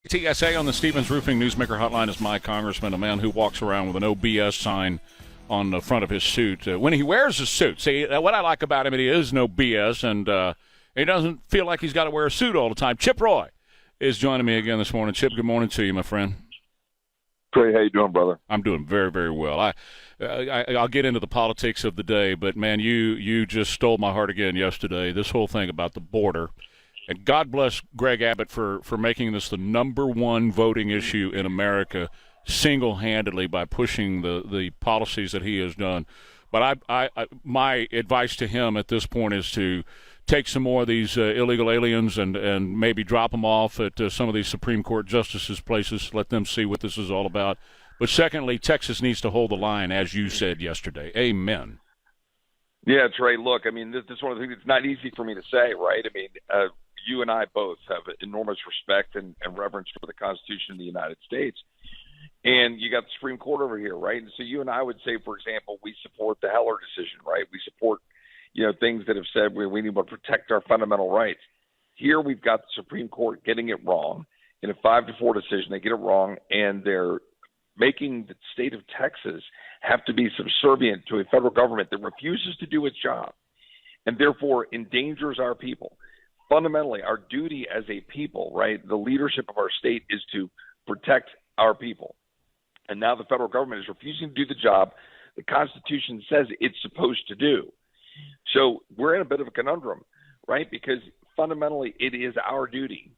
TSA on the Stevens Roofing Newsmaker Hotline is my congressman, a man who walks around with an OBS sign on the front of his suit. When he wears his suit, see, what I like about him, he is no BS, and he doesn't feel like he's got to wear a suit all the time. Chip Roy is joining me again this morning. Chip, good morning to you, my friend. Trey, how you doing, brother? I'm doing very, very well. I'll get into the politics of the day, but, man, you just stole my heart again yesterday, this whole thing about the border. And God bless Greg Abbott for making this the number one voting issue in America single-handedly by pushing the policies that he has done. But my advice to him at this point is to take some more of these illegal aliens and maybe drop them off at some of these Supreme Court justices' places, let them see what this is all about. But secondly, Texas needs to hold the line, as you said yesterday. Amen. Yeah, Trey, look, I mean, this is one of the things that's not easy for me to say, right? I mean, you and I both have enormous respect and reverence for the Constitution of the United States. And you got the Supreme Court over here, right? And so you and I would say, for example, we support the Heller decision, right? We support, things that have said we need to protect our fundamental rights. Here we've got the Supreme Court getting it wrong. In a 5-4 decision, they get it wrong, and they're making the state of Texas have to be subservient to a federal government that refuses to do its job and therefore endangers our people. Fundamentally, our duty as a people, right, the leadership of our state is to protect our people. And now the federal government is refusing to do the job the Constitution says it's supposed to do. So we're in a bit of a conundrum, right, because fundamentally it is our duty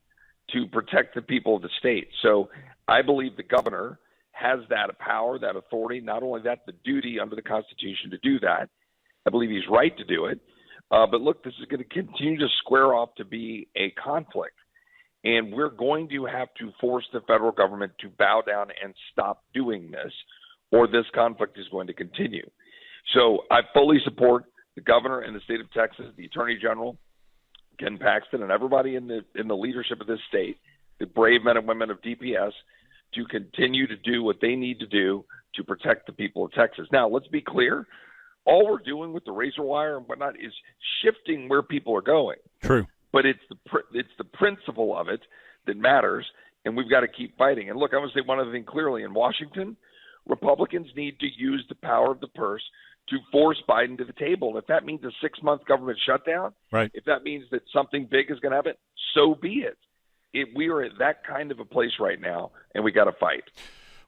to protect the people of the state. So I believe the governor has that power, that authority, not only that, the duty under the Constitution to do that. I believe he's right to do it. But look, this is going to continue to square off to be a conflict. And we're going to have to force the federal government to bow down and stop doing this, or this conflict is going to continue. So I fully support the governor and the state of Texas, the attorney general, Ken Paxton, and everybody in the leadership of this state, the brave men and women of DPS, to continue to do what they need to do to protect the people of Texas. Now, let's be clear. All we're doing with the razor wire and whatnot is shifting where people are going. True. But it's the principle of it that matters, and we've got to keep fighting. And look, I want to say one other thing clearly. In Washington, Republicans need to use the power of the purse to force Biden to the table. And if that means a 6-month government shutdown, right, if that means that something big is going to happen, so be it. We are at that kind of a place right now, and we got to fight.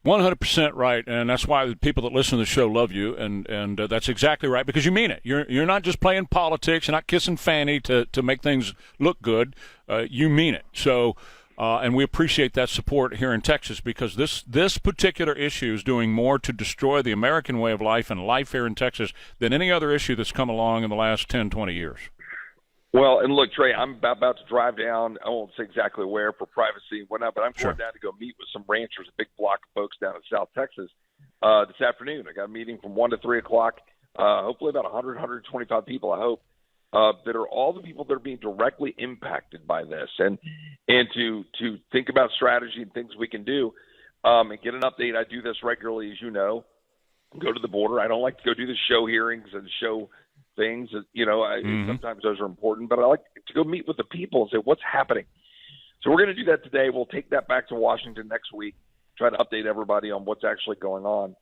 100% right, and that's why the people that listen to the show love you, and that's exactly right, because you mean it. You're not just playing politics, you're not kissing Fanny to make things look good. You mean it. So, and we appreciate that support here in Texas, because this particular issue is doing more to destroy the American way of life and life here in Texas than any other issue that's come along in the last 10, 20 years. Well, and look, Trey, I'm about to drive down. I won't say exactly where for privacy and whatnot, but I'm going down to go meet with some ranchers, a big block of folks down in South Texas this afternoon. I got a meeting from 1 to 3 o'clock, hopefully about 100, 125 people, I hope, that are all the people that are being directly impacted by this, and to think about strategy and things we can do and get an update. I do this regularly, as you know, go to the border. I don't like to go do the show hearings and show things, sometimes those are important, but I like to go meet with the people and say, what's happening? So we're going to do that today. We'll take that back to Washington next week, try to update everybody on what's actually going on.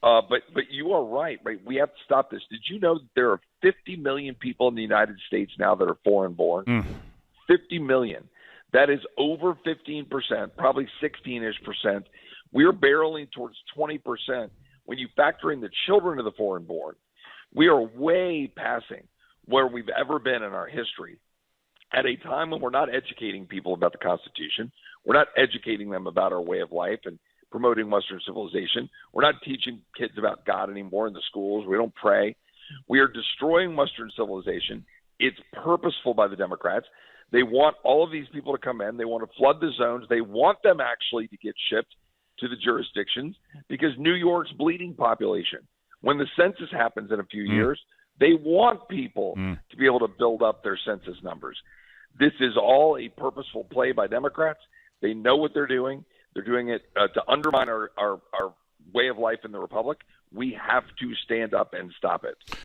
But you are right? We have to stop this. Did you know that there are 50 million people in the United States now that are foreign born? 50 million. That is over 15%, probably 16-ish%. We're barreling towards 20% when you factor in the children of the foreign born. We are way passing where we've ever been in our history at a time when we're not educating people about the Constitution. We're not educating them about our way of life and promoting Western civilization. We're not teaching kids about God anymore in the schools. We don't pray. We are destroying Western civilization. It's purposeful by the Democrats. They want all of these people to come in. They want to flood the zones. They want them actually to get shipped to the jurisdictions because New York's bleeding population. When the census happens in a few years, they want people to be able to build up their census numbers. This is all a purposeful play by Democrats. They know what they're doing. They're doing it to undermine our way of life in the Republic. We have to stand up and stop it.